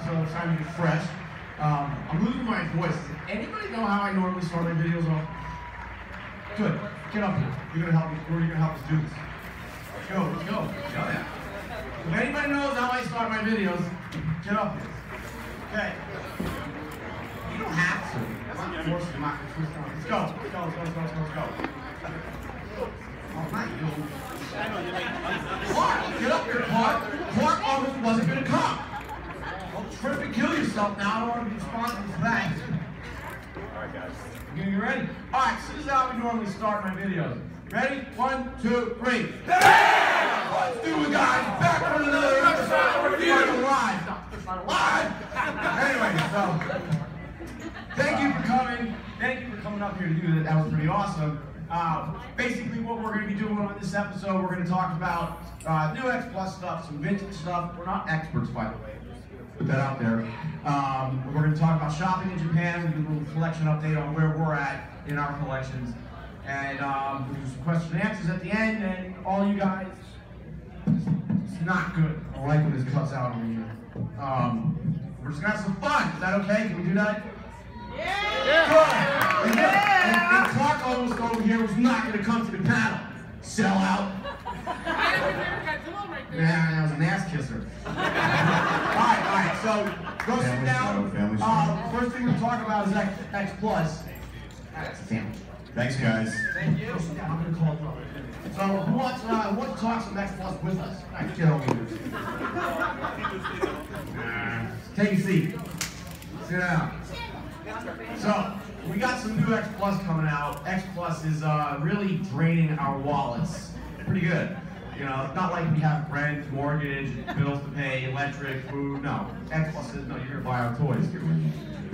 so it's time to get fresh. I'm losing my voice. Does anybody know how I normally start my videos off? Good. Get up here. You're gonna help me. You're gonna help us do this. Let's go. Let's go. Hell yeah. If anybody knows how I start my videos, get up here. Okay. You don't have to. That's not forced. I'm not gonna twist on. Let's go. Let's go. Let's go. Let's go. Let's go. Oh, not you. Clark, get up here, Clark. Clark almost wasn't gonna come. Don't trip and kill yourself now. I don't want to be responsible for that. Alright, guys. You ready? Alright, so this is how we normally start my videos. Ready? 1, 2, 3. Yeah! Let's do it, guys. Back for another episode of Review Live. Live! Anyway, so thank you for coming. Thank you for coming up here to do that. That was pretty awesome. Basically, what we're going to be doing on this episode, we're going to talk about new X Plus stuff, some vintage stuff. We're not experts, by the way. Put that out there. We're going to talk about shopping in Japan. We'll do a little collection update on where we're at in our collections. And we'll do some questions and answers at the end. And all you guys, it's not good. I like when this cuts out on here. We're just going to have some fun. Is that okay? Can we do that? Yeah! Good. And Clark almost over here was not going to come to the panel. Sell out. Yeah, that was an ass kisser. Alright, so go sit down. First thing we'll talk about is X Plus. Thanks, guys. Thank you. I'm going to call it. So who wants to talk some X Plus with us? Alright, get over here. Take a seat. Sit down. So, we got some new X Plus coming out. X Plus is really draining our wallets. Pretty good. You know, it's not like we have rent, mortgage, bills to pay, electric, food. No. X Plus says, no, you're going to buy our toys.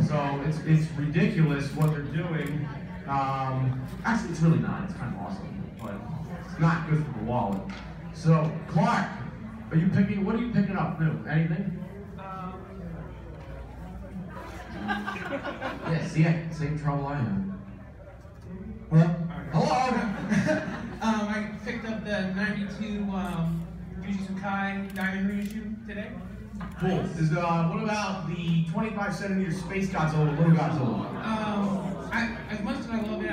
So, it's ridiculous what they're doing. Actually, it's really not. It's kind of awesome. But it's not good for the wallet. So, Clark, what are you picking up new? Anything? Yeah, see, same trouble I have. Well, hello! I picked up the 92 Jujutsu Kai Diamond reissue today. Cool. What about the 25 centimeter Space Godzilla, Little Godzilla? As much as I love it,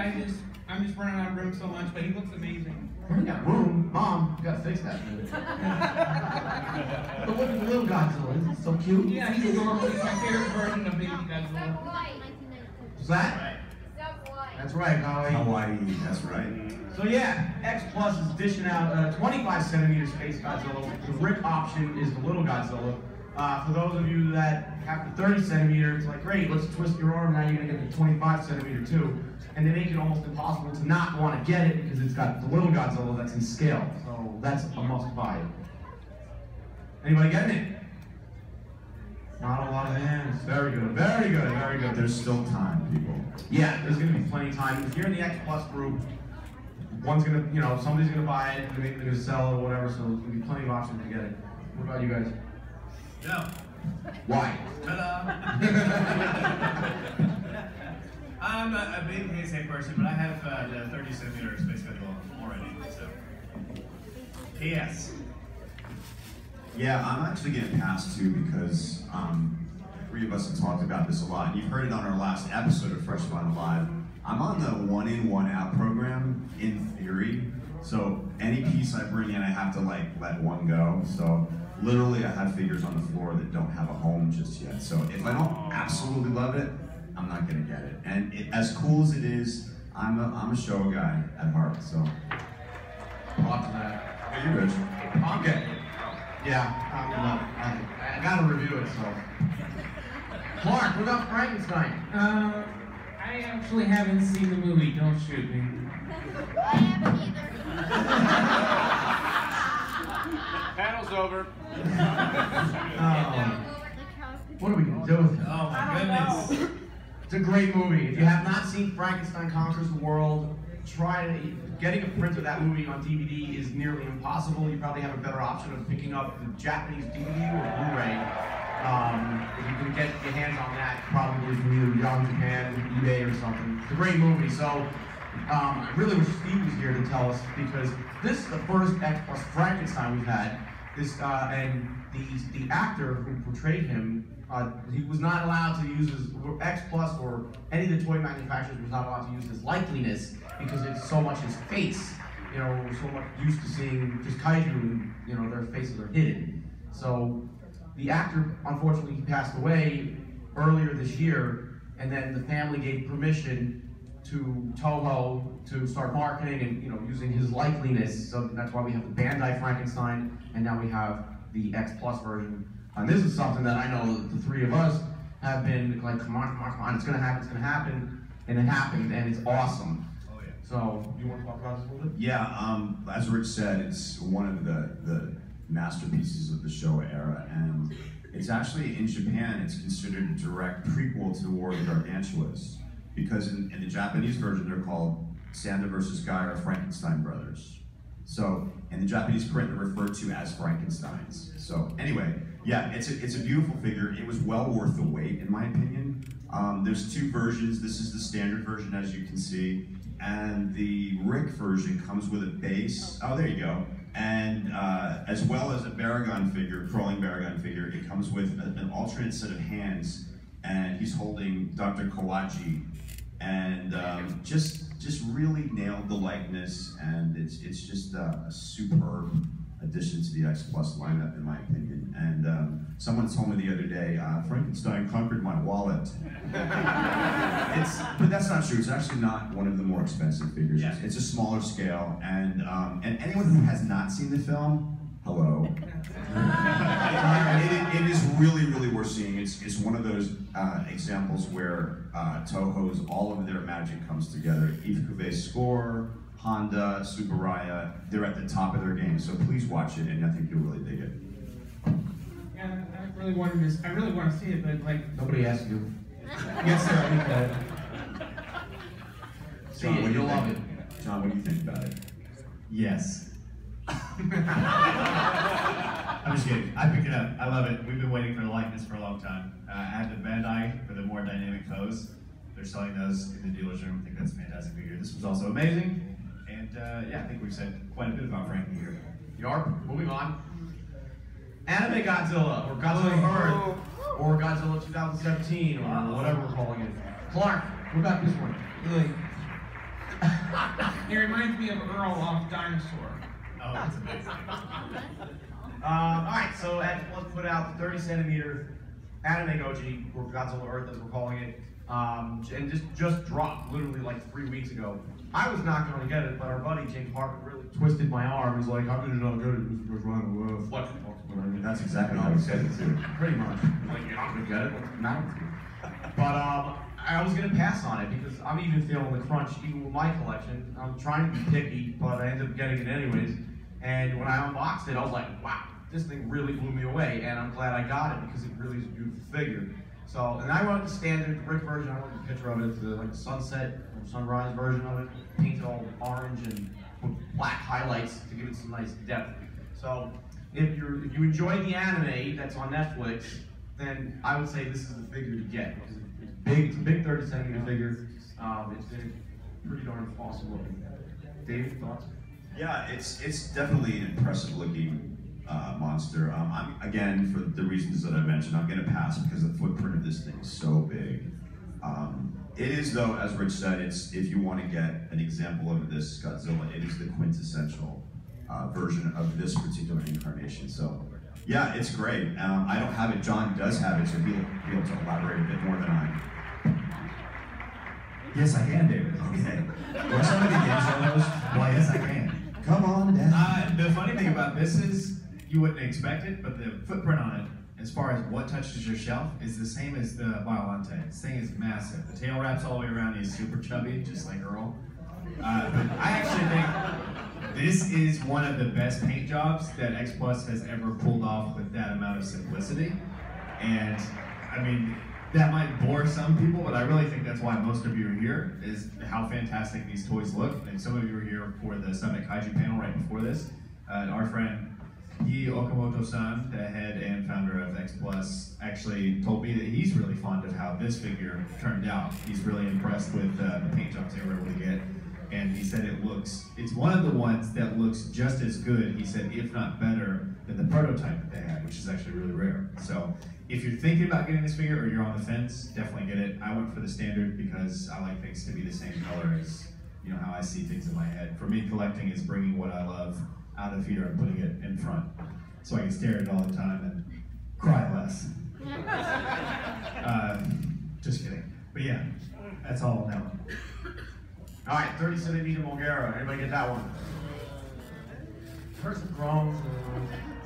I'm just running out of room so much, but he looks amazing. We got room. Mom, you gotta fix that thing. But look at the Little Godzilla. Isn't it so cute? Yeah, he's adorable. He's my favorite version of Baby Godzilla. What's that? That's right, Hawaii, that's right. So yeah, X Plus is dishing out a 25 centimeter Space Godzilla. The brick option is the Little Godzilla. For those of you that have the 30 centimeter, it's like, great, let's twist your arm, now you're gonna get the 25 centimeter too. And they make it almost impossible to not want to get it because it's got the Little Godzilla that's in scale. So that's a must buy. Anybody getting it? Not a lot of hands. Very good, very good, very good. There's still time, people. Yeah, there's going to be plenty of time. If you're in the X Plus group, one's going to, somebody's going to buy it, they're going to sell it or whatever, so there's going to be plenty of options to get it. What about you guys? No. Why? Ta-da! I'm a big Heisei person, but I have the 30 centimeter Space Godzilla already, so. Yes. Yeah, I'm actually getting past too because three of us have talked about this a lot. And you've heard it on our last episode of Fresh Vinyl Live. I'm on the one in, one out program in theory. So any piece I bring in, I have to let one go. So literally, I have figures on the floor that don't have a home just yet. So if I don't absolutely love it, I'm not gonna get it. And as cool as it is, I'm a show guy at heart. So Talk to that. are you, Rich? Okay. Yeah, I gotta review it, so. Clark, what about Frankenstein? I actually haven't seen the movie, don't shoot me. I haven't either. Panel's over. What are we gonna do with it? Oh my goodness. It's a great movie. If you have not seen Frankenstein Conquers the World, getting a print of that movie on DVD is nearly impossible. You probably have a better option of picking up the Japanese DVD or Blu-ray. If you can get your hands on that, probably from either Yahoo Japan, eBay, or something. It's a great movie. So I really wish Steve was here to tell us, because this is the first X Plus Frankenstein we've had. and the actor who portrayed him, he was not allowed to use his X Plus or any of the toy manufacturers was not allowed to use his likeliness because it's so much his face. You know, we're so much used to seeing just kaiju and, you know, their faces are hidden. So the actor, unfortunately, he passed away earlier this year, and then the family gave permission to Toho to start marketing and, you know, using his likeliness. So that's why we have the Bandai Frankenstein, and now we have the X Plus version. And this is something that I know that the three of us have been like, come on, it's gonna happen, and it happened, and it's awesome. Oh yeah. So, you want to talk about this a little bit? Yeah, as Rich said, it's one of the masterpieces of the Showa era, and it's actually, in Japan, it's considered a direct prequel to the War of the Gargantuas, because in the Japanese version, they're called Sanda versus Guy or Frankenstein Brothers. So, in the Japanese print, they're referred to as Frankensteins. So, anyway, yeah, it's a beautiful figure. It was well worth the wait, in my opinion. There's two versions. This is the standard version, as you can see, and the Rick version comes with a base. Oh, there you go. And as well as a Baragon figure, crawling Baragon figure, it comes with an alternate set of hands, and he's holding Dr. Kawaji, and just really nailed the likeness, and it's just a superb addition to the X Plus lineup, in my opinion. And someone told me the other day, Frankenstein conquered my wallet. But that's not true. It's actually not one of the more expensive figures. Yeah. It's a smaller scale, and anyone who has not seen the film, hello. It is really, really worth seeing. It's one of those examples where Toho's, all of their magic comes together. XXV score, Honda, Tsuburaya, they're at the top of their game. So please watch it, and I think you'll really dig it. Yeah, I really want to see it, but like Nobody asked you. yes, sir. I think that. See it, you'll love it. John, what do you think about it? Yes. I'm just kidding. I picked it up. I love it. We've been waiting for the likeness for a long time. I had the Bandai for the more dynamic pose. They're selling those in the dealer's room. I think that's a fantastic figure. This was also amazing. And yeah, I think we've said quite a bit about Frankie here. Yarp, moving on. Anime Godzilla, or Godzilla Earth, or Godzilla 2017, or whatever we're calling it. Clark, what about this one? Really. It reminds me of Earl off Dinosaur. Oh, that's amazing. Alright, so let's put out the 30 centimeter anime Goji, or Godzilla Earth as we're calling it, and just dropped literally like 3 weeks ago. I was not going to get it, but our buddy James Harper really twisted my arm. He's like, how did you not get it? He was running flex. That's exactly how he said it too. Pretty much. Like, you're not going to get it? What's the matter with you? But I was going to pass on it because I'm even feeling the crunch, even with my collection. I'm trying to be picky, but I ended up getting it anyways. And when I unboxed it, I was like, wow, this thing really blew me away. And I'm glad I got it because it really is a beautiful figure. So, and I went the standard brick version. I went the picture of it. It's like the sunset or sunrise version of it, painted all orange and with black highlights to give it some nice depth. So, if you enjoy the anime that's on Netflix, then I would say this is the figure to get because it's big. It's a big 30 centimeter figure. It's been pretty darn awesome looking. Dave, thoughts? Yeah, it's definitely an impressive looking monster. Again, for the reasons that I mentioned, I'm going to pass because the footprint of this thing is so big. It is, though, as Rich said, if you want to get an example of this Godzilla, it is the quintessential version of this particular incarnation. So, yeah, it's great. I don't have it. John does have it, so he'll be able to elaborate a bit more than I. Yes, I can, David. Okay. Were so many games on those? Why, yes, I can. Come on, Dad. The funny thing about this is, you wouldn't expect it, but the footprint on it, as far as what touches your shelf, is the same as the Violante. This thing is massive. The tail wraps all the way around. He's super chubby, just like Earl. But I actually think this is one of the best paint jobs that X Plus has ever pulled off with that amount of simplicity. And, I mean, that might bore some people, but I really think that's why most of you are here, is how fantastic these toys look. And some of you were here for the Summit Kaiju panel right before this. Our friend Yi Okamoto-san, the head and founder of X Plus, actually told me that he's really fond of how this figure turned out. He's really impressed with the paint jobs they were able to get. And he said it's one of the ones that looks just as good, he said, if not better, than the prototype that they had, which is actually really rare. So if you're thinking about getting this figure or you're on the fence, definitely get it. I went for the standard because I like things to be the same color as how I see things in my head. For me, collecting is bringing what I love out of here and putting it in front, so I can stare at it all the time and cry less. Just kidding. But yeah, that's all on that one. All right, 30 centimeter Mulgara. Anybody get that one? Person groans,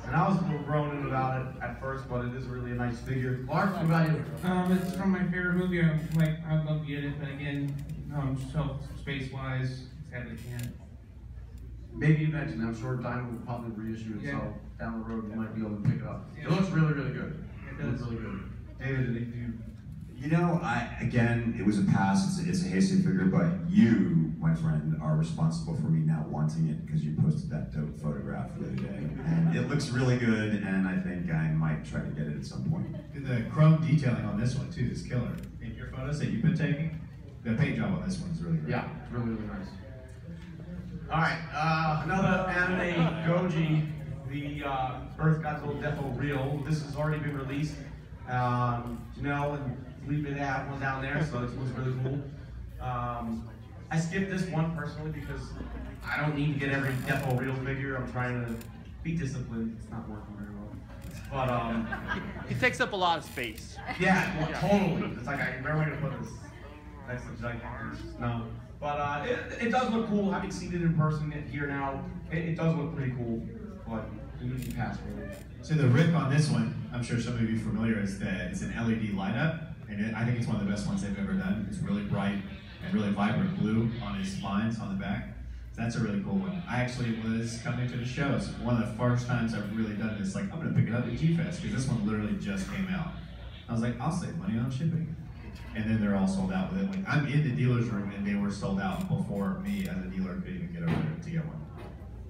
and I was a little groaning about it at first, but it is really a nice figure. Clark, what about you? It's from my favorite movie. I'd love to get it, but again, shelf space-wise, sadly can't. Maybe eventually. I'm sure Diamond will probably reissue it, so down the road you might be able to pick it up. It looks really, really good. It looks really good. David, anything you? Again, it was a pass. It's a Heisei figure, but you, my friend, are responsible for me not wanting it because you posted that dope photograph the other day, and it looks really good. And I think I might try to get it at some point. The chrome detailing on this one too is killer. In your photos that you've been taking, the paint job on this one is really great. Yeah, it's really, really nice. All right, another anime Goji, the Earth Godzilla Defo Real. This has already been released. Janelle and Felipe, they have one down there, so it looks really cool. I skipped this one personally because I don't need to get every Defo Real figure. I'm trying to be disciplined. It's not working very well. But it takes up a lot of space. Yeah, well, totally. It's like, where am I gonna put this next to the gigantic? No. But it does look cool. Having seen it in person here now, it does look pretty cool. But it needs to pass really. So the Rick on this one, I'm sure some of you are familiar, is that it's an LED light up, and I think it's one of the best ones they've ever done. It's really bright and really vibrant blue on his spines on the back. So that's a really cool one. I actually was coming to the show. It's one of the first times I've really done this. Like, I'm gonna pick it up at G-Fest because this one literally just came out. I was like, I'll save money on shipping. And then they're all sold out with it. Like, I'm in the dealer's room and they were sold out before me as a dealer could even get over there to get one.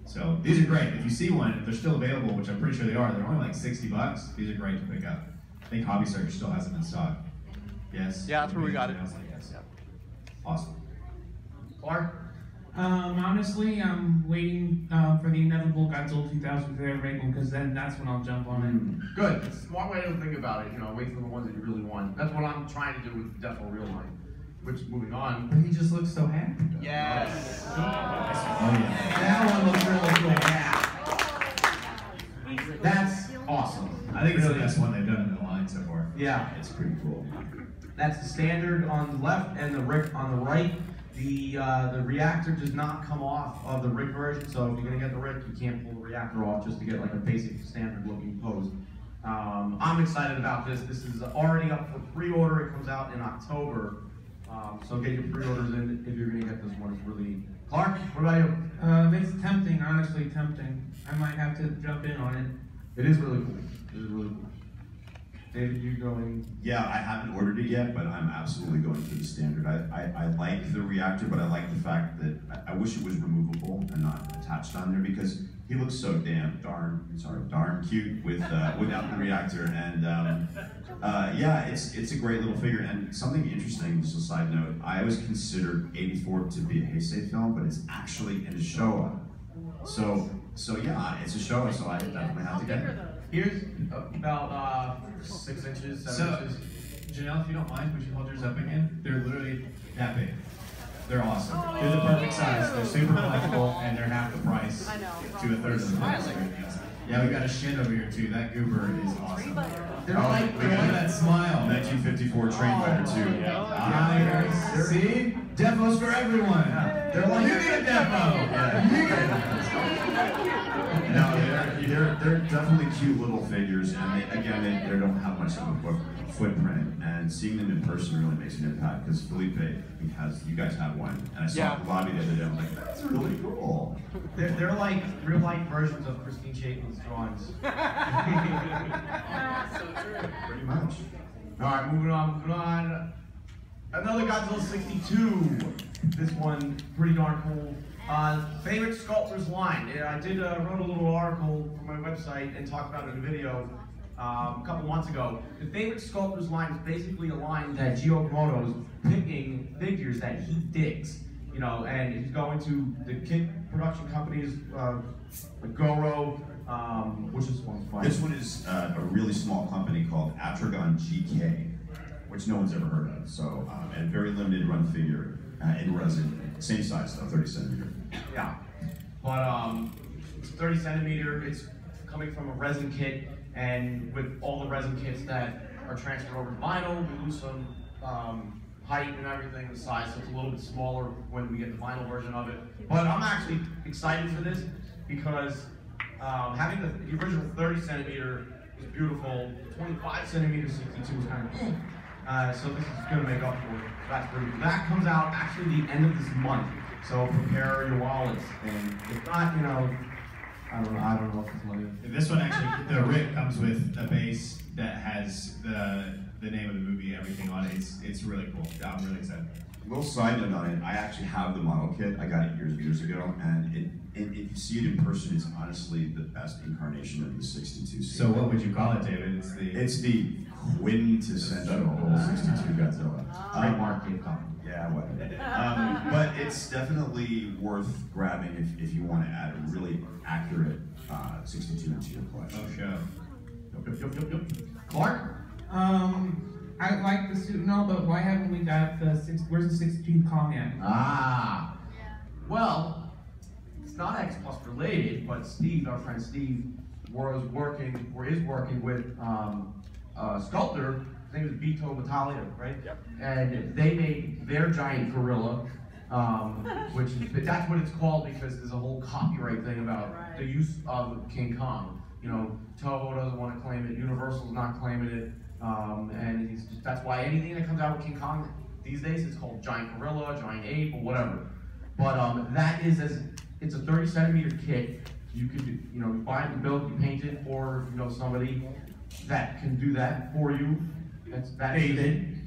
So these are great. If you see one, if they're still available, which I'm pretty sure they are, they're only like $60. These are great to pick up. I think Hobby Search still has them in stock. Yes? Yeah, that's where we got it. Yes. Awesome. Clark? Honestly, I'm waiting for the inevitable Godzilla 2000 Reagan, because then that's when I'll jump on it. Good. It's a smart way to think about it. Wait for the ones that you really want. That's what I'm trying to do with the Defo Real line. Which, moving on. But he just looks so happy. Yes. Oh yeah. That one looks really cool. Yeah. That's awesome. I think it's the best one they've done in the line so far. Yeah. It's pretty cool. That's the standard on the left and the Rick on the right. The reactor does not come off of the Rick version, so if you're gonna get the Rick, you can't pull the reactor off just to get like a basic standard looking pose. I'm excited about this. This is already up for pre-order. It comes out in October. So get your pre-orders in if you're gonna get this one. It's really Clark. What about you? It's tempting, honestly tempting. I might have to jump in on it. It is really cool. It is really cool. David, you going? Yeah, I haven't ordered it yet, but I'm absolutely going for the standard. I like the reactor, but I like the fact that I wish it was removable and not attached on there because he looks so darn cute with without the reactor. And yeah, it's a great little figure. And something interesting, just a side note, I always considered '84 to be a Heisei film, but it's actually in a Showa. So yeah, it's a Showa, so I definitely have to get it. Here's about 6 inches, 7 inches. Janelle, if you don't mind, would you hold yours up again? They're literally that big. They're awesome. They're the perfect size. They're super collectible, and they're half the price to a third of the price. Yeah, we got a shin over here too. That goober is awesome. They're like Look at that smile. 1954 train fighter too. Yeah. See? Defos for everyone. They're like, you need a defo. No, they're definitely cute little figures, and they don't have much of a footprint. And seeing them in person really makes an impact. Because Felipe, you guys have one, and I saw the lobby the other day. I'm like, that's really cool. They're like real life versions of Christine Chapin's drawings. Pretty much. All right, moving on. Another Godzilla 62. This one, pretty darn cool. Favorite sculptors line. I wrote a little article for my website and talked about it in a video a couple months ago. The favorite sculptors line is basically a line that Gio Komodo is picking figures that he digs. You know, and he's going to the kit production companies, like Goro, which is one's fine. This one is a really small company called Atragon GK, which no one's ever heard of. So, and a very limited run figure in resin, same size though, 30 centimeter. Yeah, but it's 30 centimeter. It's coming from a resin kit, and with all the resin kits that are transferred over to vinyl, we lose some height and everything, the size, so it's a little bit smaller when we get the vinyl version of it. But I'm actually excited for this because having the original 30 centimeter is beautiful. 25 centimeter 62 is kind of so this is going to make up for it. That's pretty cool. That comes out actually the end of this month, so prepare your wallets. And if not, you know, I don't know what to tell you. This one actually, the rig comes with a base that has the name of the movie, everything on it. It's really cool. I'm really excited. Little side note on it, I actually have the model kit. I got it years ago, and if you see it in person, it's honestly the best incarnation of the 62. So what would you call it, David? It's the quintessential 62 Godzilla. Trademark King Kong. Yeah, whatever. But it's definitely worth grabbing if you want to add a really accurate 62 into your collection. Oh, show. Yep. Clark? I like the suit and all, but why haven't we got where's the 62 Kong at? Well, it's not X Plus related, but Steve, our friend Steve, is working with a sculptor. His name is Vito Battaglia, right? Yep. And they made their giant gorilla, which is, that's what it's called because there's a whole copyright thing about the use of King Kong. You know, Toho doesn't want to claim it, Universal's not claiming it, and that's why anything that comes out with King Kong these days is called giant gorilla, giant ape, or whatever. But that is it's a 30 centimeter kit. You could, you know, buy it and build, you paint it, or you know somebody that can do that for you. That's David.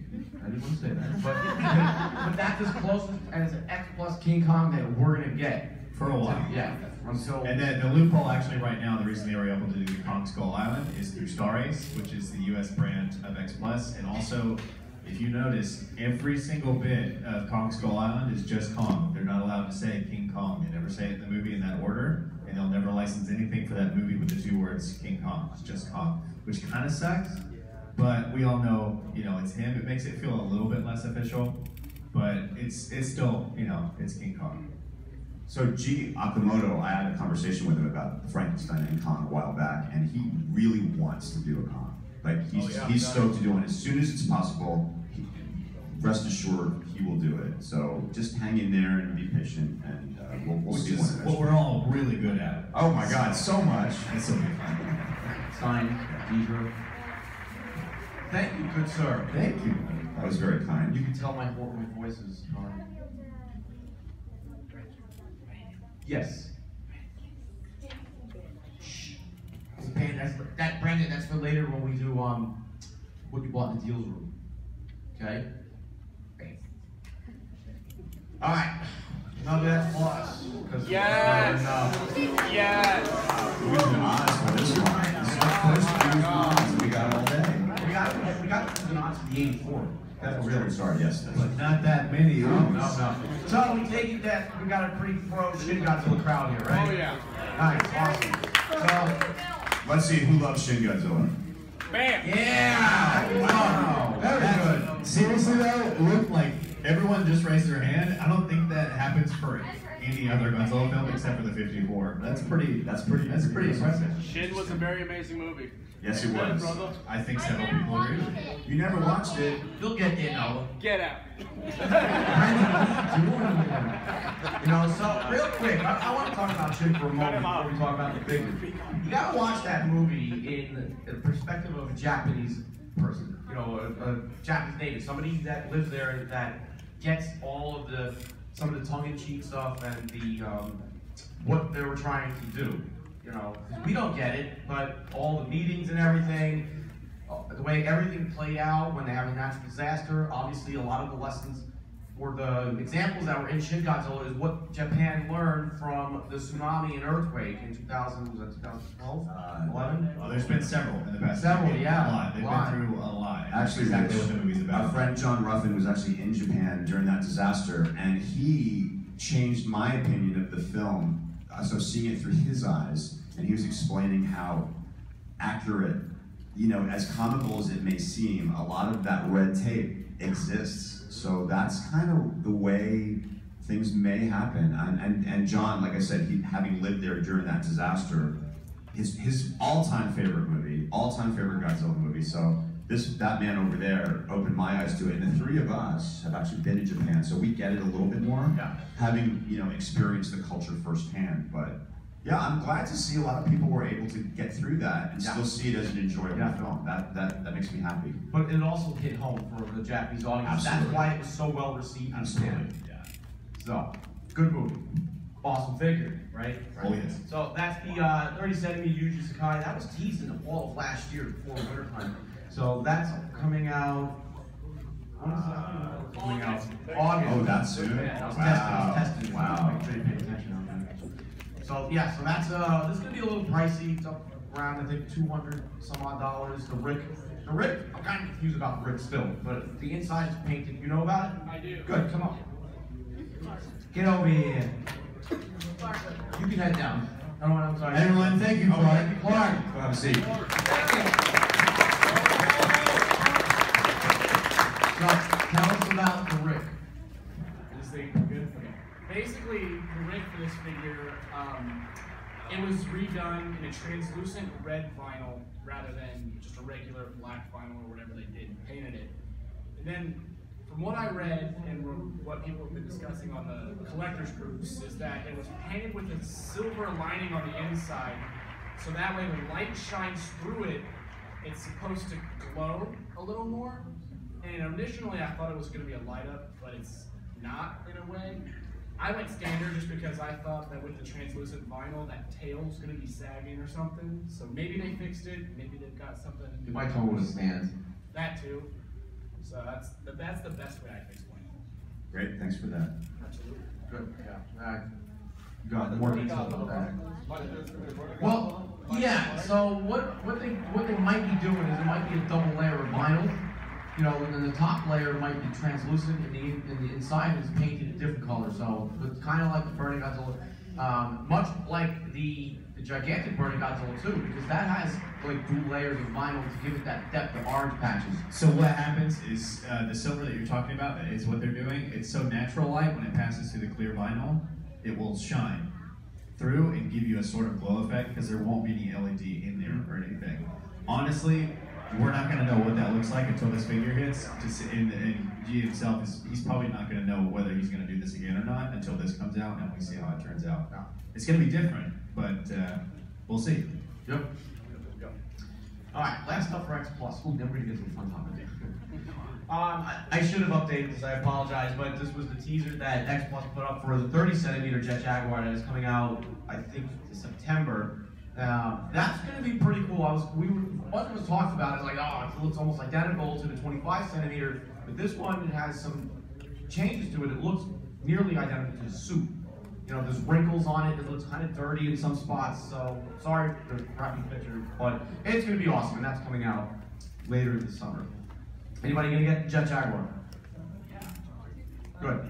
I didn't want to say that, but that's as close as an X Plus King Kong that we're gonna get For a while. Yeah. Until. And then the loophole actually right now, the reason they were able to do Kong Skull Island is through Star Ace, which is the US brand of X Plus, and also. If you notice, every single bit of Kong Skull Island is just Kong. They're not allowed to say King Kong. They never say it in the movie in that order, and they'll never license anything for that movie with the two words King Kong. It's just Kong, which kind of sucks, but we all know, you know, it's him. It makes it feel a little bit less official, but it's still, you know, it's King Kong. So G. Akamoto, I had a conversation with him about Frankenstein and Kong a while back, and he really wants to do a Kong. Like he's stoked to do it. As soon as it's possible, rest assured he will do it. So just hang in there and be patient, and we'll see Which is what we're all really good at. Oh my God, so much. It's okay. Signed, Deidre. Thank you, good sir. Thank you. That was very kind. You can tell my voice is yes. Shh. That Brandon, that's for later when we do what you bought in the deals room. Okay? Alright. Now that's plus. Yes! Yes! We've been honest with this one. This is the first few we got all day. We got to be honest with the 84. That's really sorry, yes. But not that many. No. So we take it that we got a pretty pro Shin Godzilla crowd here, right? Oh yeah. Nice, awesome. So Let's see who loves Shin Godzilla. Bam! yeah! Wow. Very good. Seriously though, it looked like everyone just raised their hand. I don't think that happens for any other Godzilla film except for the 54. That's pretty impressive. Shin was a very amazing movie. Yes, it was. Brother. I think several people agree with me. You never watched it. You'll get in, Noah. Get out. You know, so real quick, I want to talk about Shin for a moment before we talk about the figure. You gotta watch that movie in the perspective of a Japanese person. You know, a Japanese native, somebody that lives there that gets all of some of the tongue-in-cheek stuff and the what they were trying to do. You know, we don't get it, but all the meetings and everything, the way everything played out when they have a natural disaster, obviously a lot of the lessons or the examples that were in Shin Godzilla is what Japan learned from the tsunami and earthquake in 2012, 11? Well, there's been several in the past. Several, decade. yeah. A lot. They've been through a lot. And that's Actually, exactly what the movie's about. Our friend John Ruffin was actually in Japan during that disaster, and he changed my opinion of the film. So seeing it through his eyes, and he was explaining how accurate, you know, as comical as it may seem, a lot of that red tape exists. So that's kind of the way things may happen. And John, like I said, having lived there during that disaster, his all-time favorite movie, all-time favorite Godzilla movie. So that man over there opened my eyes to it. And the three of us have actually been to Japan, so we get it a little bit more, having, you know, experienced the culture firsthand. But yeah, I'm glad to see a lot of people were able to get through that and still see it as an enjoyable film. That makes me happy. But it also hit home for the Japanese audience. Absolutely. That's why it was so well received. Absolutely. Yeah. So, good movie. Awesome figure, right? Oh yes. So that's the 30cm Yuji Sakai. That was teased in the fall of last year before winter time. So that's coming out. When is that coming out? August. Oh, that's soon? Yeah, I was Wow. testing. Wow. Make sure you pay attention on that. So yeah, so that's this is gonna be a little pricey. It's up around I think $200 some odd dollars. The Rick, I'm kind of confused about the Rick still, but the inside is painted. You know about it? I do. Good. Come on. Get over here. You can head down. Oh, I'm sorry. Everyone, thank you, Clark. Clark. Go have a seat. So, tell us about the Rick. This thing good? Okay. Basically, the rig for this figure, it was redone in a translucent red vinyl rather than just a regular black vinyl or whatever they did, painted it. And then, from what I read and what people have been discussing on the collectors groups, is that it was painted with a silver lining on the inside, so that way when light shines through it, it's supposed to glow a little more. And initially I thought it was going to be a light up, but it's not in a way. I went standard just because I thought that with the translucent vinyl, that tail's going to be sagging or something. So maybe they fixed it, maybe they've got something. You might tell me what it stands. That too. So that's the best way I can explain it. Great, thanks for that. Absolutely. Good. Yeah. You got more details about that. Well, yeah. So what they might be doing is it might be a double layer of vinyl. You know, and then the top layer might be translucent, and the inside is painted a different color. So it's kind of like the Burning Godzilla, much like the gigantic Burning Godzilla too, because that has like dual layers of vinyl to give it that depth of orange patches. So what happens is the silver that you're talking about is what they're doing. It's so natural light when it passes through the clear vinyl, it will shine through and give you a sort of glow effect because there won't be any LED in there or anything. Honestly, we're not going to know what that looks like until this figure hits. And G himself, he's probably not going to know whether he's going to do this again or not until this comes out and we see how it turns out. It's going to be different, but we'll see. Yep. All right, last up for X Plus. Ooh, then we're gonna get some fun topics. I should have updated this. I apologize, but this was the teaser that X Plus put up for the 30cm Jet Jaguar that is coming out, I think, in September. That's going to be pretty cool. What was talked about is like, oh, it looks almost identical to the 25cm, but this one it has some changes to it. It looks nearly identical to the suit. You know, there's wrinkles on it. It looks kind of dirty in some spots. So sorry for the crappy picture, but it's going to be awesome, and that's coming out later this summer. Anybody going to get Jet Jaguar? Yeah. Good.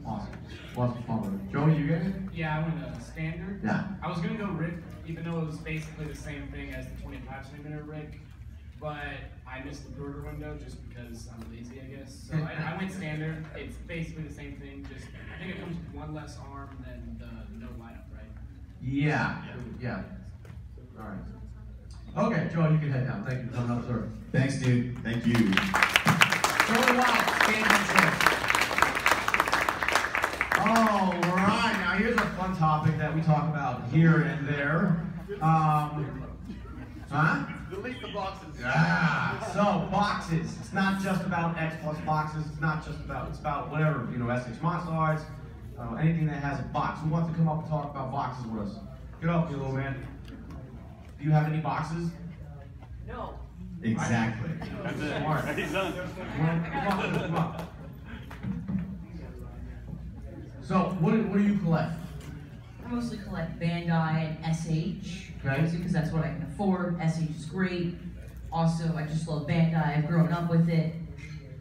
Awesome. Lots of fun with it. Joey, you get it? Yeah, I went to standard. Yeah. I was gonna go Rick, even though it was basically the same thing as the 25cm Rick, but I missed the Burger window just because I'm lazy, I guess. So I went standard. It's basically the same thing. Just I think it comes with one less arm than the no lineup, right? Yeah. All right. Okay, Joey, you can head down. Thank you for coming up, sir. Thanks, dude. Thank you. Joey Wild, standard choice. All right, now here's a fun topic that we talk about here and there. Delete the boxes. Yeah. So boxes. It's not just about X Plus boxes. It's about whatever, you know, SH Monster Arts, anything that has a box. Who wants to come up and talk about boxes with us? Get up, you little man. Do you have any boxes? No. Exactly. That's it. Smart. He's done. Come on. So, what do you collect? I mostly collect Bandai and SH, Okay. because that's what I can afford. SH is great. Also, I just love Bandai. I've grown up with it,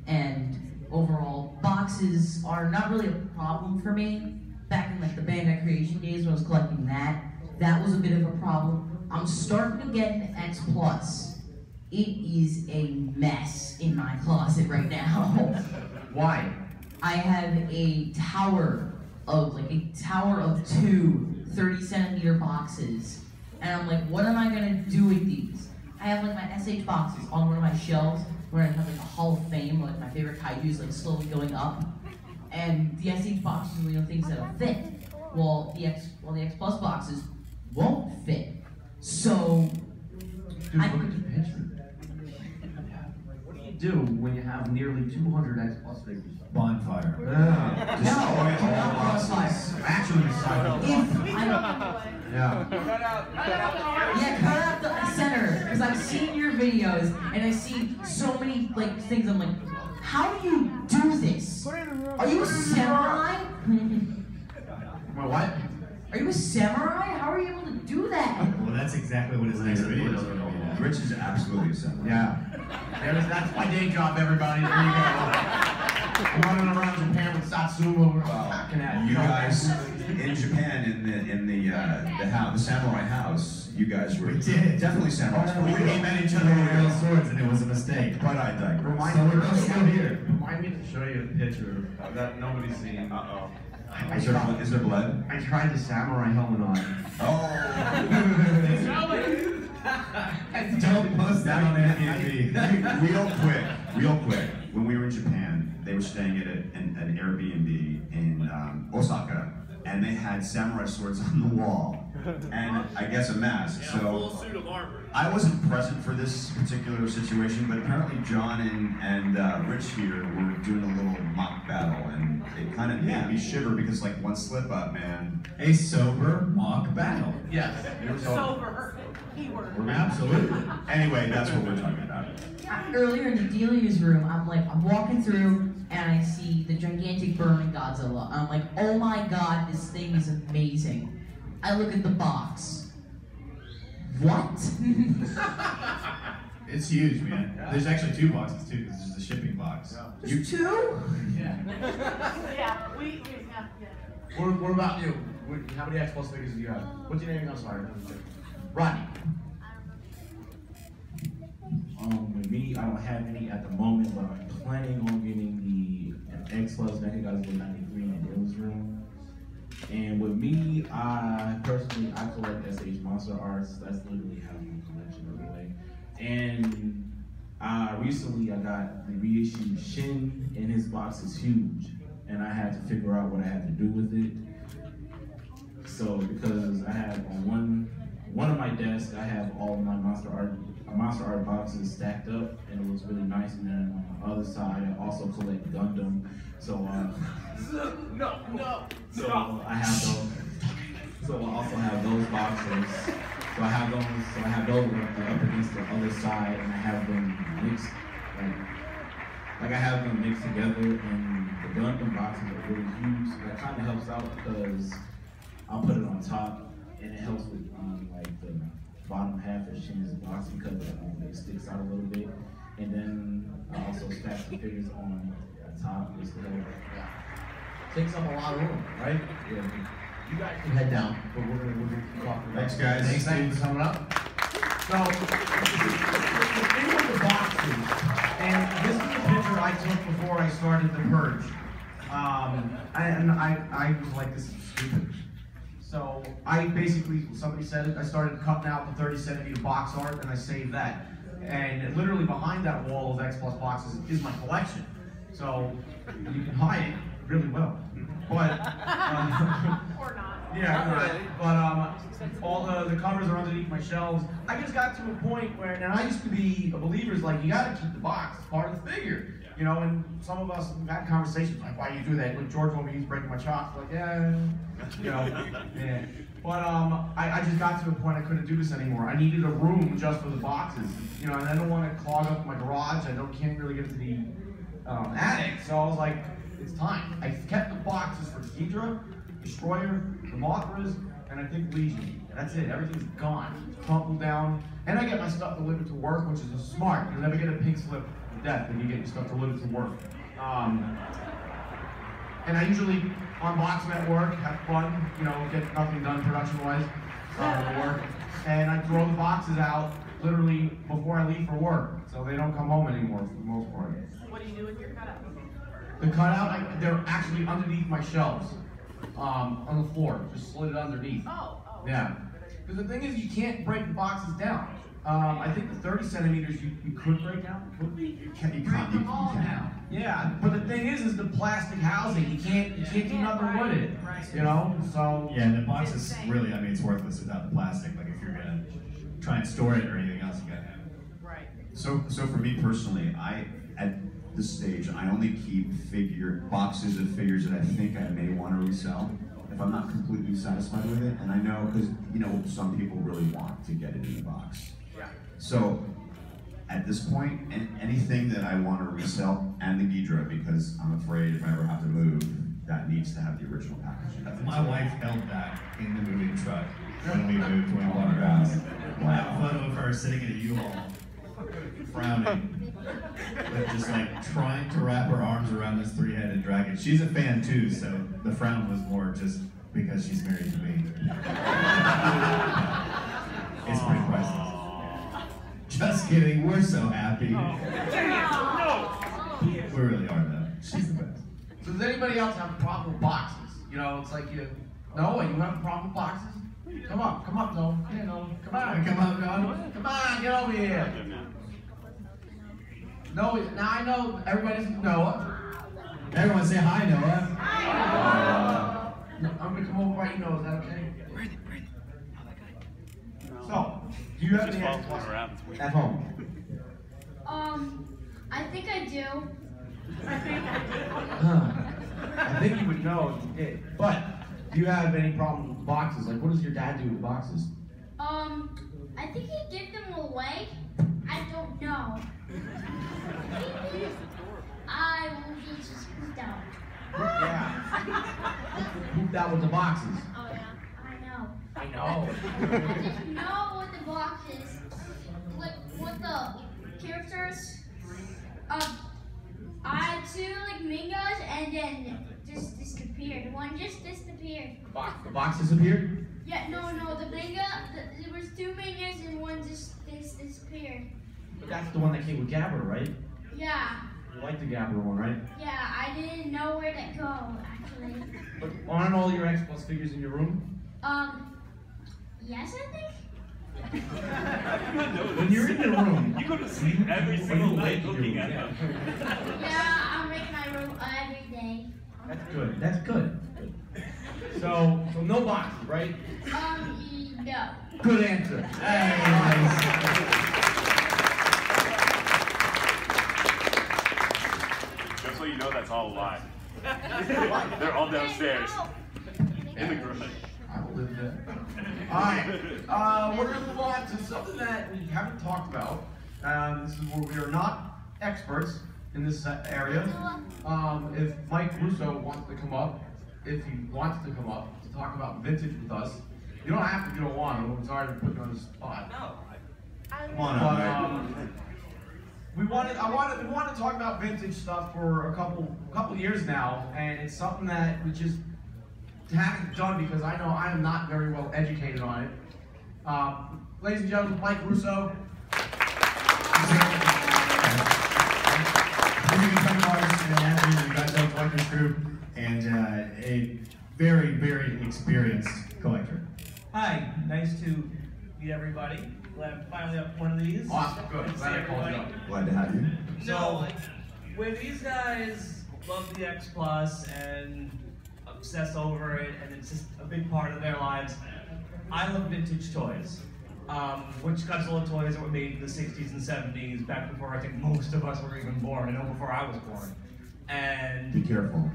and overall. Boxes are not really a problem for me. Back in like the Bandai Creation days when I was collecting that was a bit of a problem. I'm starting to get an X Plus. It is a mess in my closet right now. Why? I have a tower of two 30-centimeter boxes, and I'm like, what am I gonna do with these? I have like my SH boxes on one of my shelves where I have like a Hall of Fame, like my favorite kaijus, like slowly going up, and the SH boxes are things that'll fit. Well, the X Plus boxes won't fit. So, Dude, look at the picture. What do you do when you have nearly 200 X Plus figures? Bonfire. Yeah. No, not bonfire. Actually, recycle. If I Yeah. cut out the center, because I've seen your videos and I see so many like things. I'm like, how do you do this? Are you a samurai? My what? Are you a samurai? How are you able to do that? Well, that's exactly what his next video is going to be. Rich is absolutely a samurai. Yeah. That's my day job, everybody. There you go. I'm running around Japan with Satsuma. You guys in Japan in the samurai house, you guys were definitely samurais. We came at each other with real swords and it was a mistake. But I digress. So we're still here. Remind me to show you a picture that nobody's seen. Uh-oh. Is there blood? I tried the samurai helmet on. Oh! Don't post that on Airbnb. Real quick. When we were in Japan, they were staying at an Airbnb in Osaka, and they had samurai swords on the wall, and I guess a mask. So full suit of armor. I wasn't present for this particular situation, but apparently John and Rich here were doing a little mock battle, and it kind of made me shiver because like one slip up, man. A sober mock battle. Yes. Sober. Keyword. Absolutely. Anyway, that's what we're talking about. Earlier in the dealer's room, I'm walking through and I see the gigantic burning Godzilla. I'm like, oh my god, this thing is amazing. I look at the box. What? It's huge, man. There's actually two boxes too, because there's the shipping box. There's two? Yeah, What about you? How many X Plus figures do you have? What's your name? I'm sorry. Rodney. With me, I don't have any at the moment, but I'm planning on getting the X Plus Mechagodzilla 93 in Ill's room. And with me, I collect SH Monster Arts. That's literally half my collection anyway. And recently I got the reissued Shin, and his box is huge. And I had to figure out what I had to do with it. So because I have on one of my desks, I have all of my Monster Art boxes stacked up, and it looks really nice. And then on the other side, I also collect Gundam. So I have those. So I also have those boxes. So I have those up against the other side, and I have them mixed. Like I have them mixed together, and the Gundam boxes are really huge. So that kind of helps out because I'll put it on top, and it helps with like the bottom half of Shin's box because it sticks out a little bit. And then I also stack some figures on the top just to help. Takes up a lot of room, right? Yeah. You guys can head down, but we're gonna keep talking. Thanks, guys. Thanks for coming up. So, the thing with the boxes, and this is the picture I took before I started the purge. I was like, this is stupid. So I basically, somebody said it, I started cutting out the 30-centimeter box art, and I saved that. And literally behind that wall of X Plus boxes is my collection. So you can hide it really well. But or not. yeah, right. But all the covers are underneath my shelves. I just got to a point where, and I used to be a believer, is like, you got to keep the box. It's part of the figure. You know, and some of us have had conversations like, why do you do that? Like George told me he's breaking my chops. Like, yeah, you know, yeah. But I just got to a point I couldn't do this anymore. I needed a room just for the boxes. You know, and I don't want to clog up my garage. Can't really get to the attic. So I was like, it's time. I kept the boxes for Ghidra, Destroyer, the Mothras, and I think Legion. That's it. Everything's gone. Crumpled down. And I get my stuff delivered to work, which is smart. You'll never get a pink slip of death when you get your stuff delivered to work. And I usually unbox them at work, have fun, you know, get nothing done production-wise at work. And I throw the boxes out literally before I leave for work, so they don't come home anymore for the most part. What do you do with your cutouts? The cutout, they're actually underneath my shelves, on the floor, just slid it underneath. Oh. Yeah. Because the thing is, you can't break the boxes down. I think the 30 centimeters you could break down. You can. Yeah, but the thing is the plastic housing. You can't do nothing with it. Right. You know, so. Yeah, and the box is really, I mean, it's worthless without the plastic. Like if you're gonna try and store it or anything else, you gotta have it. Right. So for me personally, at this stage, I only keep boxes of figures that I think I may want to resell if I'm not completely satisfied with it. And I know, because you know, some people really want to get it in the box. Yeah. So at this point, anything that I want to resell, and the Ghidra, because I'm afraid if I ever have to move, that needs to have the original packaging. My wife held that in the moving truck when we moved to we bought our house. Wow. That photo of her sitting in a U-Haul, frowning, but just like trying to wrap her arms around this three-headed dragon. She's a fan too, so the frown was more just because she's married to me. It's pretty priceless. Just kidding, we're so happy. We really are though. She's the best. So does anybody else have a problem with boxes? You know, it's like Noah, you have a problem with boxes? Come up, Noah. Yeah, Noah. Come on, Noah. Come on, get over here. Noah, now I know everybody's Noah. Everyone say hi, Noah. Hi. I'm gonna come over by you, Noah. Is that okay? So, do you have any Xbox at home? I think I do. I think you would know if you did. But do you have any problem with boxes? Like, what does your dad do with boxes? I think he gave them away. I don't know. I will just pooped out. Yeah. Pooped out with the boxes. Oh yeah, I know. I know. I just know what the box is. Like what the characters. I had two like Mingos and then just disappeared. One just disappeared. The box disappeared? Yeah, no, the Minga. There was two Mingas and one just disappeared. But that's the one that came with Gabber, right? Yeah. You like the Gabber one, right? Yeah, I didn't know where to go actually. But aren't all your X+ figures in your room? Yes, I think. When you're in your room, you go to sleep every single night looking at them. Yeah, I make my room every day. That's good. That's good. So no boxes, right? No. Good answer. Just so you know, that's all a lie. They're all downstairs in the garage. I will live there. Alright, we're going to move on to something that we haven't talked about. This is where we are not experts in this area. If Mike Russo wants to come up, if he wants to come up to talk about vintage with us, you don't have to if you don't want to. I'm sorry to put you on the spot. Come on up, Mike. We wanted to talk about vintage stuff for a couple years now, and it's something that we just haven't done because I know I am not very well educated on it. Ladies and gentlemen, Mike Russo. Collectors Group, and a very, very experienced collector. Hi, nice to meet everybody. Glad I finally have one of these. Awesome, good. Glad I called you up. Glad to have you. So, when these guys love the X Plus and obsess over it, and it's just a big part of their lives, I love vintage toys. Which Godzilla toys that were made in the 60s and 70s, back before I think most of us were even born, I know before I was born. And be careful.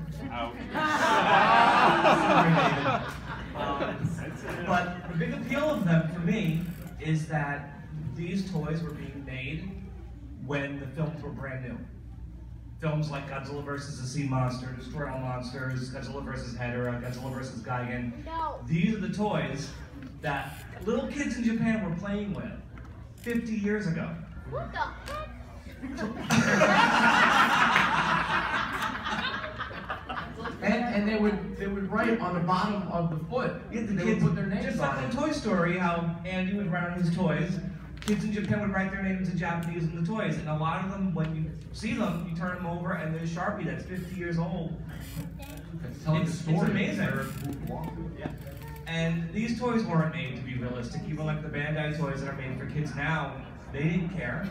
But the big appeal of them for me is that these toys were being made when the films were brand new. Films like Godzilla vs. the Sea Monster, Destroy All Monsters, Godzilla vs. Hedorah, Godzilla vs. Gigan. No. These are the toys that little kids in Japan were playing with 50 years ago. What the heck? And they would write on the bottom of the foot. Yeah, the they kids would put their names just on like it. in Toy Story, how Andy would write on his toys. Kids in Japan would write their names in Japanese on the toys, and a lot of them, when you see them, you turn them over, and there's Sharpie that's 50 years old. It's telling the story. It's amazing. Where it belongs. Yeah. And these toys weren't made to be realistic. Even like the Bandai toys that are made for kids now, they didn't care.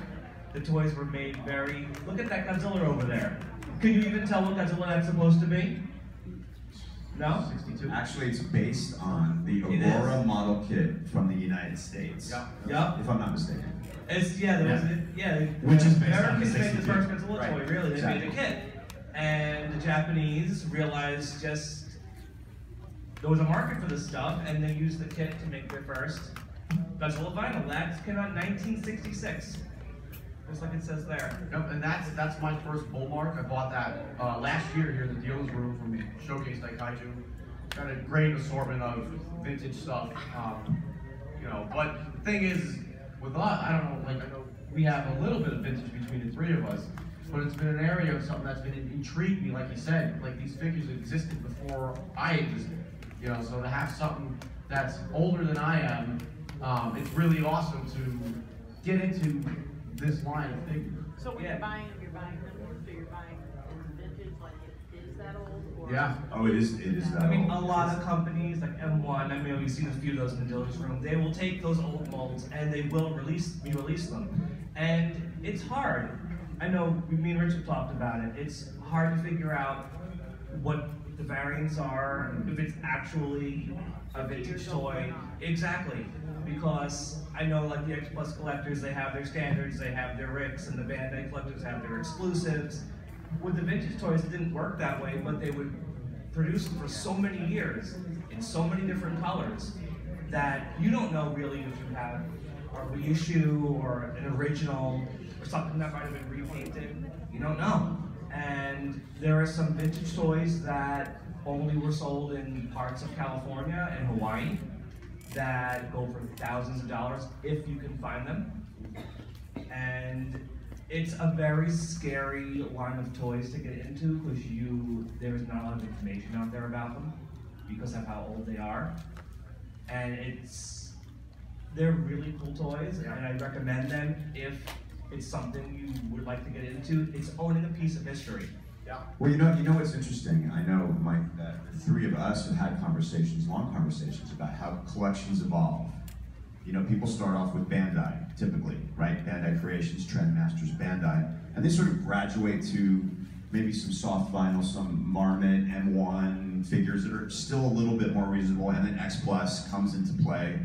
The toys were made very. Look at that Godzilla over there. Can you even tell what Godzilla that's supposed to be? No? 62. Actually, it's based on the Aurora model kit from the United States. Yep. If I'm not mistaken. It's Which is based on Americans the made the 62. first Godzilla Right. toy, really. They Exactly. made a kit. And the Japanese realized just there was a market for this stuff, and they used the kit to make their first Godzilla vinyl. That came out in 1966. Just like it says there. Yep, and that's my first bull mark. I bought that last year here in the dealer's room from Showcase Daikaiju. Got a great assortment of vintage stuff. You know, but the thing is, with us, I don't know, like I know we have a little bit of vintage between the three of us, but it's been an area of something that's been intrigued me, like you said, like these figures existed before I existed. You know, so to have something that's older than I am, it's really awesome to get into this line of figures. So when you're buying them, so you're buying vintage, like it is that old? Or Yeah. Oh, it is that I mean, old. a lot of companies like M1, I mean, we've seen a few of those in the dealer's room. They will take those old molds and they will release them. And it's hard. I know me and Richard talked about it. It's hard to figure out what the variants are, if it's actually a vintage toy. Exactly. Because I know like the X+ collectors, they have their standards, they have their RICs, and the Bandai collectors have their exclusives. With the vintage toys, it didn't work that way, but they would produce them for so many years in so many different colors that you don't know really if you have a reissue or an original or something that might have been repainted. You don't know. And there are some vintage toys that only were sold in parts of California and Hawaii that go for thousands of dollars if you can find them. And it's a very scary line of toys to get into because there's not a lot of information out there about them because of how old they are. And they're really cool toys, and I recommend them if it's something you would like to get into. It's owning a piece of history. Yeah. Well, you know what's interesting? I know, Mike, that the three of us have had long conversations about how collections evolve. You know, people start off with Bandai, typically, right? Bandai Creations, Trendmasters, Bandai, and they sort of graduate to maybe some soft vinyl, some Marmot, M1 figures that are still a little bit more reasonable, and then X Plus comes into play.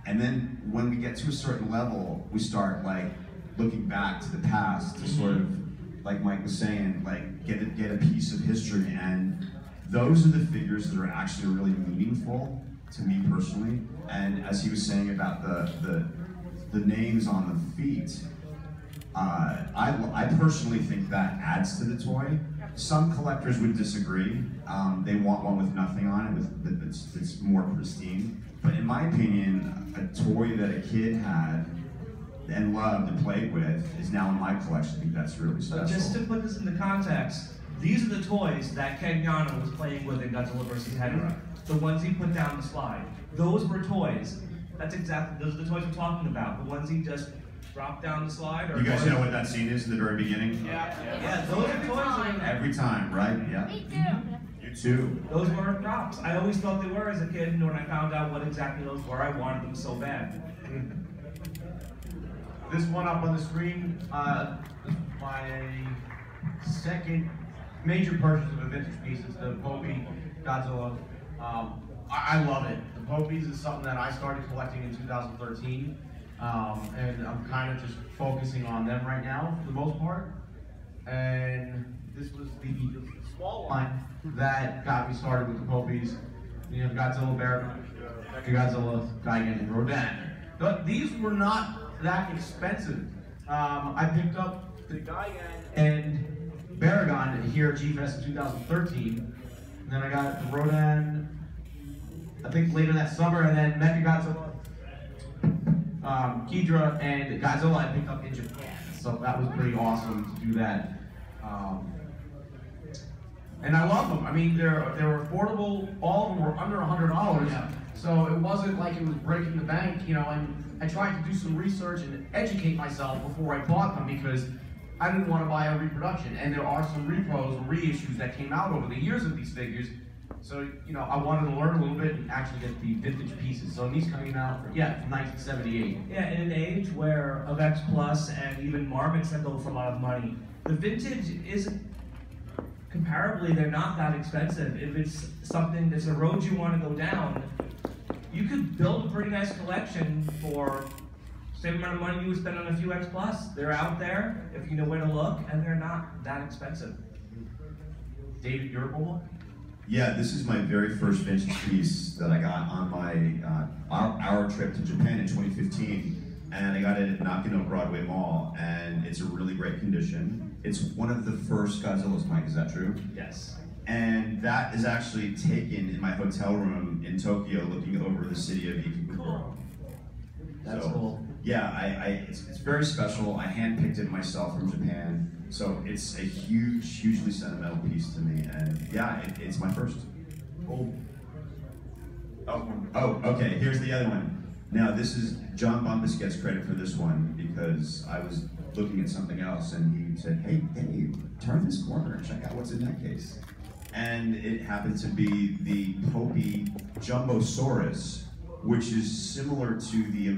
And then when we get to a certain level, we start like looking back to the past to sort of, like Mike was saying, like get a piece of history. And those are the figures that are actually really meaningful to me personally. And as he was saying about the names on the feet, I personally think that adds to the toy. Some collectors would disagree. They want one with nothing on it, that's more pristine. But in my opinion, a toy that a kid had and loved and played with is now in my collection. I think that's really special. But just to put this into context, these are the toys that Ken Yano was playing with in Godzilla vs. Hedorah. The ones he put down the slide. Those were toys. Those are the toys we're talking about. The ones he just dropped down the slide. You guys know what that scene is in the very beginning? Yeah, those are toys. Every time, right? Yeah. Me too. You too. Those were props. I always thought they were as a kid, and when I found out what exactly those were, I wanted them so bad. This one up on the screen, my second major purchase of a vintage piece is the Popey Godzilla. I love it. The Popeys is something that I started collecting in 2013, and I'm kind of just focusing on them right now for the most part. And this was the small line that got me started with the Popeys. You know, Godzilla, Bear, Godzilla, Gigan, and Rodan. But these were not that expensive. I picked up the Gigan and Baragon here at G-Fest in 2013. And then I got the Rodan, I think later that summer, and then Mechagodzilla, Ghidra, and Godzilla I picked up in Japan. So that was pretty awesome to do that. And I love them. I mean, they were affordable. All of them were under $100. Yeah. So it wasn't like it was breaking the bank, you know. And I tried to do some research and educate myself before I bought them because I didn't want to buy a reproduction. And there are some repros or reissues that came out over the years of these figures. So, you know, I wanted to learn a little bit and actually get the vintage pieces. So these coming out, from 1978. Yeah, in an age where of X Plus and even marmots that go for a lot of money, the vintage isn't, comparably, they're not that expensive. If it's something that's a road you want to go down, you could build a pretty nice collection for the same amount of money you would spend on a few X Plus. They're out there, if you know where to look, and they're not that expensive. David, you're a bull? Yeah, this is my very first vintage piece that I got on my our trip to Japan in 2015, and I got it at Nakano Broadway Mall, and it's a really great condition. It's one of the first Godzillas, Mike, is that true? Yes. And that is actually taken in my hotel room in Tokyo, looking over the city of Ikebukuro. Cool. That's so, cool. Yeah, it's very special. I handpicked it myself from Japan. So it's a hugely sentimental piece to me, and yeah, it's my first. Oh, okay, here's the other one. Now this is, John Bumpus gets credit for this one because I was looking at something else and he said, hey, turn this corner and check out what's in that case. And it happened to be the Popey Jumbosaurus, which is similar to the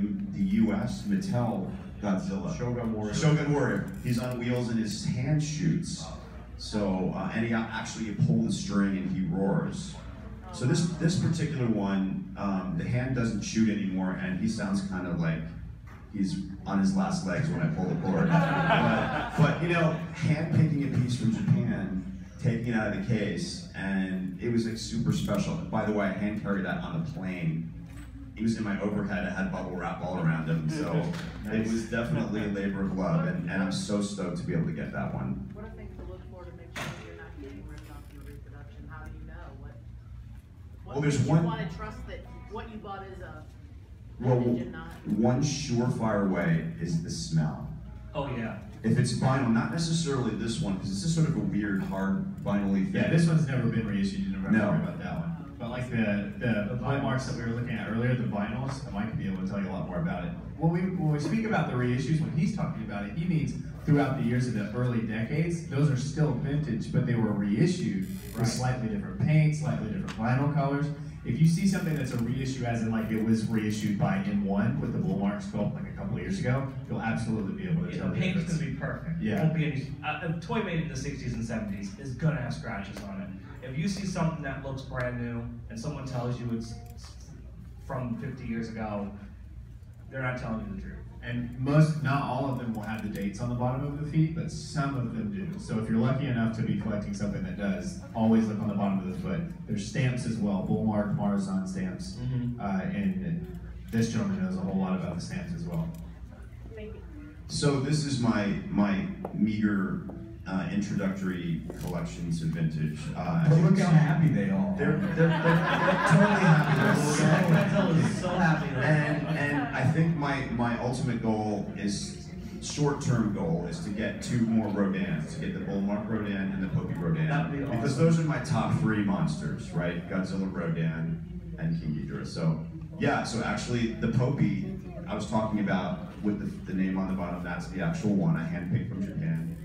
US Mattel Godzilla. Shogun Warrior. Shogun Warrior. He's on wheels and his hand shoots. So, and he actually, you pull the string and he roars. So this particular one, the hand doesn't shoot anymore and he sounds kind of like he's on his last legs when I pull the cord. but you know, hand picking a piece from Japan, taking it out of the case, and it was like super special. By the way, I hand carried that on the plane. He was in my overhead, I had bubble wrap all around him, so nice. It was definitely a labor of love, and I'm so stoked to be able to get that one. What are things to look for to make sure you're not getting ripped off your reproduction? How do you know? Well, there's you one. want to trust that what you bought is a Well, vintage and not. one surefire way is the smell. Oh yeah. If it's vinyl, not necessarily this one, because this is sort of a weird, hard vinyl-y thing. Yeah, this one's never been reissued. You never have to No. worry about that one. But like the hallmarks that we were looking at earlier, the vinyls, Mike could be able to tell you a lot more about it. When we speak about the reissues, when he's talking about it, he means throughout the years of the early decades, those are still vintage, but they were reissued with slightly different paint, slightly different vinyl colors. If you see something that's a reissue, as in like it was reissued by M1 with the Bullmark sculpt like a couple of years ago, you'll absolutely be able to tell the paint is going to be perfect. Yeah. It won't be any, a toy made in the 60s and 70s is going to have scratches on it. If you see something that looks brand new and someone tells you it's from 50 years ago, they're not telling you the truth. And not all of them will have the dates on the bottom of the feet, but some of them do. So if you're lucky enough to be collecting something that does, always look on the bottom of the foot. There's stamps as well, Bullmark, Marzan stamps, and this gentleman knows a whole lot about the stamps as well. So this is my meager introductory collection to vintage. Look how happy they are. They're totally happy. Godzilla's so happy. And I think my ultimate goal is, short-term goal, is to get 2 more Rodans, to get the Bullmark Rodan and the Popey Rodan. That would be awesome. Because those are my top 3 monsters, right? Godzilla, Rodan, and King Ghidorah. So yeah, so actually the Popey I was talking about with the name on the bottom, that's the actual one I handpicked from Japan.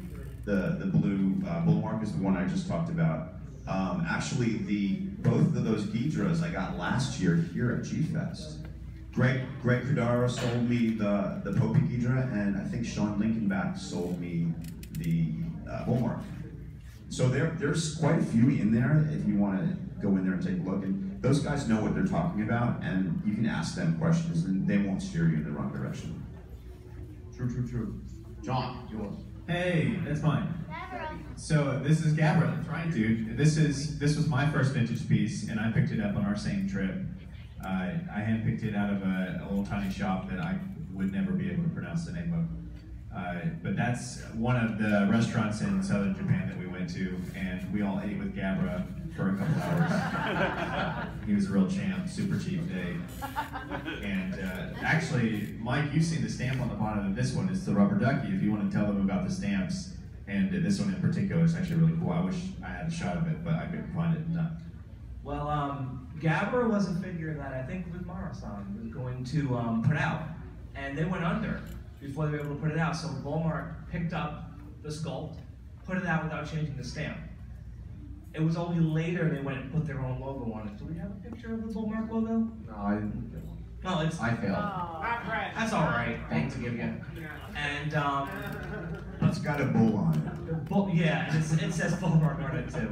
The blue Bullmark is the one I just talked about. Actually, both of those Ghidorahs I got last year here at G-Fest. Greg Credaro sold me the Popey Ghidorah, and I think Sean Lincolnback sold me the Bullmark. So there's quite a few in there if you want to go in there and take a look. And those guys know what they're talking about, and you can ask them questions, and they won't steer you in the wrong direction. True. John, yours. Hey, that's mine. So this is Gabra, that's right, dude. This was my first vintage piece, and I picked it up on our same trip. I handpicked it out of a little tiny shop that I would never be able to pronounce the name of. But that's one of the restaurants in southern Japan that we went to, and we all ate with Gabra for a couple hours. He was a real champ, super cheap day. And actually, Mike, you've seen the stamp on the bottom of this one. It's the rubber ducky. If you want to tell them about the stamps, And this one in particular is actually really cool. I wish I had a shot of it, but I couldn't find it. No. Well, Gabber was a figure that I think with Marathon was going to put out, and they went under before they were able to put it out. So Walmart picked up the sculpt, put it out without changing the stamp. It was only later they went and put their own logo on it. Do we have a picture of the Walmart logo? No, I didn't get one. No, it's. I failed. That's all right. Thanks to give you. And it's got a bull on it. Bull, yeah, and it says Walmart on it too.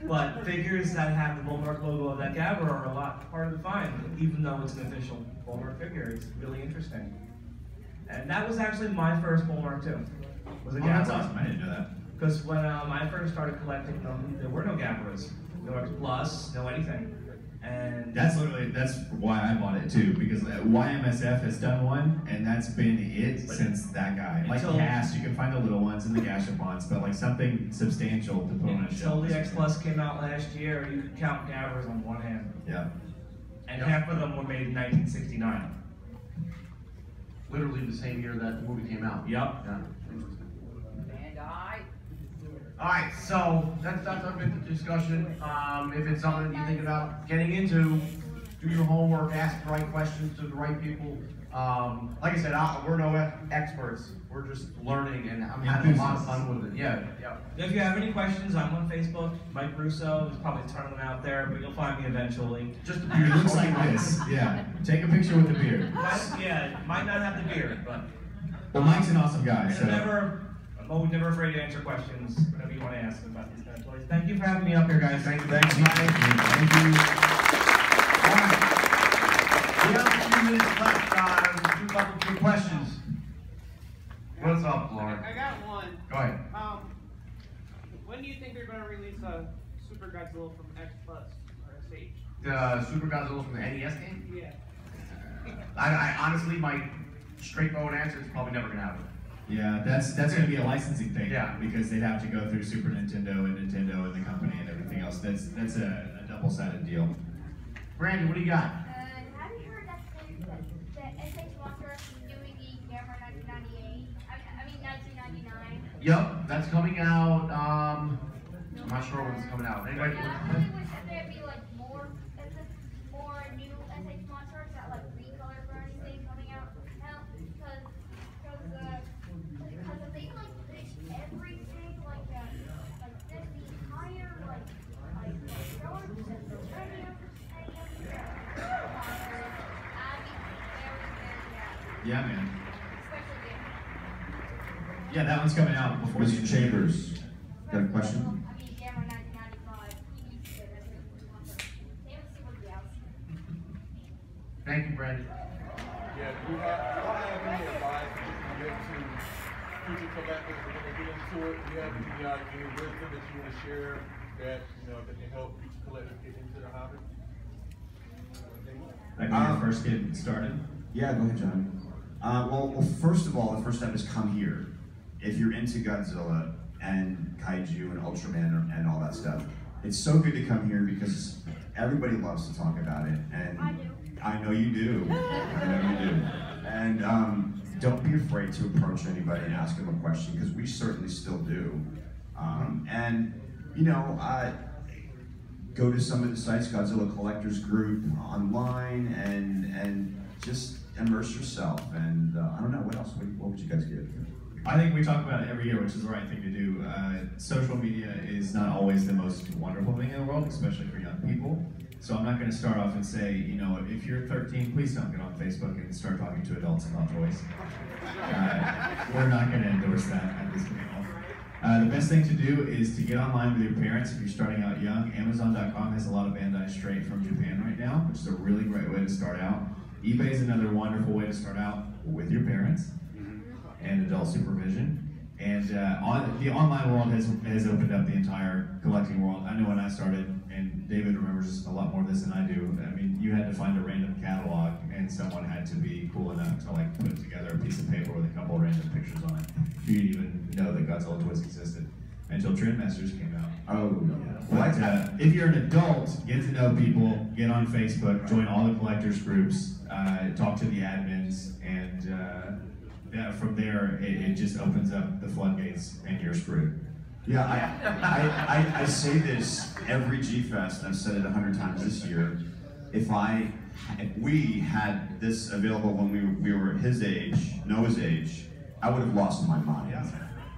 But figures that have the Walmart logo of that Gabber are a lot harder to find, even though it's an official Walmart figure. It's really interesting. And that was actually my first Walmart too. Was a Gabber. That's awesome. I didn't know that. Because when I first started collecting them, there were no Gabbers, no X Plus, no anything. And that's why I bought it too, because YMSF has done one, and that's been it since that guy. Like Cass, you can find the little ones and the Gashapons, but like something substantial to put on a shelf. Until the X Plus came out last year, you could count Gabbers on one hand. Yeah. And half of them were made in 1969. Literally the same year that the movie came out. Yep. Yeah. Alright, so that's a bit of discussion. If it's something you think about getting into, do your homework, ask the right questions to the right people. Like I said, we're no experts. We're just learning, and I'm having a lot of fun with it. Yeah. If you have any questions, I'm on Facebook. Mike Russo is probably turning them out there, but you'll find me eventually. Just the beard looks like this. Yeah. Take a picture with the beard. Yeah, might not have the beard, but. Well, Mike's an awesome guy. So. I'm always never afraid to answer questions, whatever you want to ask about these kind of toys. Thank you for having me up here, guys. Thanks, Mike. Thank you. All right. We have a few minutes left. Do a couple questions. What's up, Lauren? I got one. Go ahead. When do you think they're going to release a Super Godzilla from X Plus or SH? The Super Godzilla from the NES game? Yeah. I honestly, my straightforward answer is probably never going to happen. Yeah, that's going to be a licensing thing. Yeah. Because they'd have to go through Super Nintendo and Nintendo and the company and everything else. That's a double-sided deal. Brandon, what do you got? Have you heard that the SH Monster is doing the camera 1998? I mean 1999. Yep, that's coming out. I'm not sure when it's coming out. Anybody? I really wish that there'd be like more new SH Monsters that like recolor or anything coming out now, because if they like finish everything like this, the entire like showing the training of the I'd be very happy. Yeah, man. Especially Yeah, that one's coming out before Mr. Chambers, got a question? I mean, Gamma 1995. He needs to get that. Thank you, Brandon. Yeah, do you have any advice that you give to future collectors that want to get into it? Do you have any wisdom that you want to share that that can help future collectors get into the hobby? Like when you first get started? Yeah, go ahead, John. Well, first of all, the first step is come here. If you're into Godzilla and Kaiju and Ultraman and all that stuff, it's so good to come here because everybody loves to talk about it. And I do. I know you do. I know you do. And don't be afraid to approach anybody and ask them a question, because we certainly still do. Go to some of the sites, Godzilla Collectors Group online, and just immerse yourself. And I don't know, what else? What would you guys give? I think we talk about it every year, which is the right thing to do. Social media is not always the most wonderful thing in the world, especially for young people. So I'm not going to start off and say, if you're 13, please don't get on Facebook and start talking to adults about toys. We're not going to endorse that at this point. The best thing to do is to get online with your parents if you're starting out young. Amazon.com has a lot of Bandai straight from Japan right now, which is a really great way to start out. eBay is another wonderful way to start out with your parents and adult supervision. And the online world has opened up the entire collecting world. I know when I started, and David remembers a lot more of this than I do, I mean, you had to find a random catalog, and someone had to be cool enough to like put together a piece of paper with a couple random pictures on it. You didn't even know that Godzilla toys existed until Trendmasters came out. Oh, yeah. But if you're an adult, get to know people, get on Facebook, join all the collectors groups, talk to the admins, and from there, it just opens up the floodgates and you're screwed. Yeah, I say this every G-Fest, and I've said it 100 times this year. If we had this available when we were his age, Noah's age, I would have lost my mind,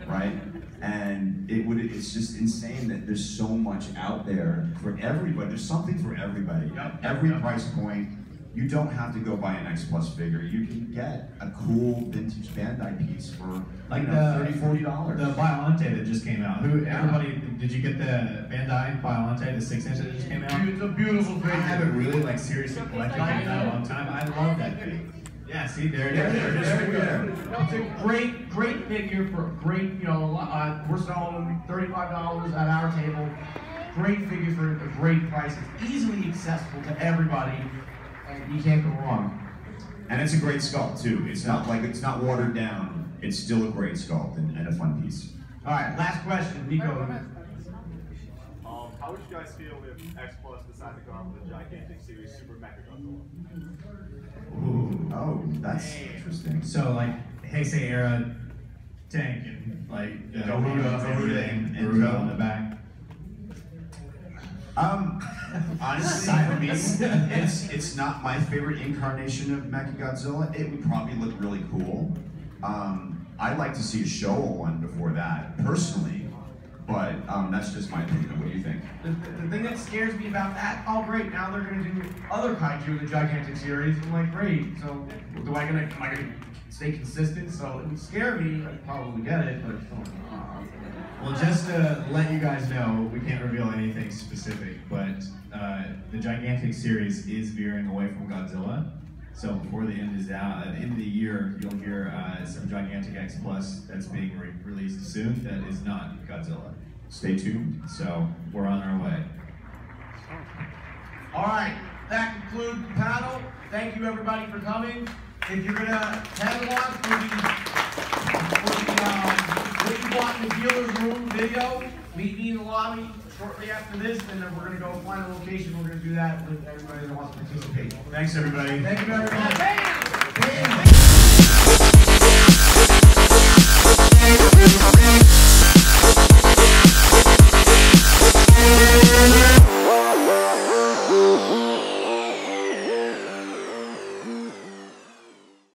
right? And it's just insane that there's so much out there for everybody. There's something for everybody. Every price point. You don't have to go buy an X Plus figure. You can get a cool vintage Bandai piece for like $30, $40. The Biollante that just came out. Everybody, did you get the Bandai Biollante, the 6-inch that just came out? It's a beautiful figure. I haven't really like seriously collected it in a long time. I love that thing. Yeah, see, there it is. It's a great figure for great, we're selling them $35 at our table. Great figure for a great price. It's easily accessible to everybody, and you can't go wrong. And it's a great sculpt too. It's not watered down. It's still a great sculpt and a fun piece. All right, last question, Nico. How would you guys feel if X Plus decided to go out with a gigantic series Super Mecha Godzilla? Ooh, oh, that's interesting. So like Heisei era tank and like Garuda on the back. Honestly, it's not my favorite incarnation of Mechagodzilla. It would probably look really cool. I'd like to see a Showa one before that, personally. But that's just my opinion. What do you think? The thing that scares me about that, oh great, now they're gonna do other kaiju in the gigantic series. I'm like, great. So am I gonna stay consistent? So it would scare me. I'd probably get it, but well, just to let you guys know, we can't reveal anything specific, but the gigantic series is veering away from Godzilla. So before the end is out, at the end of the year, you'll hear some gigantic X Plus that's being released soon that is not Godzilla. Stay tuned. So we're on our way. all right, that concludes the panel. Thank you everybody for coming. If you're gonna tag along for the what you bought in the dealer's room video, meet me in the lobby shortly after this, and then we're gonna go find a location. We're gonna do that with everybody that wants to participate. Thanks everybody. Thank you everybody.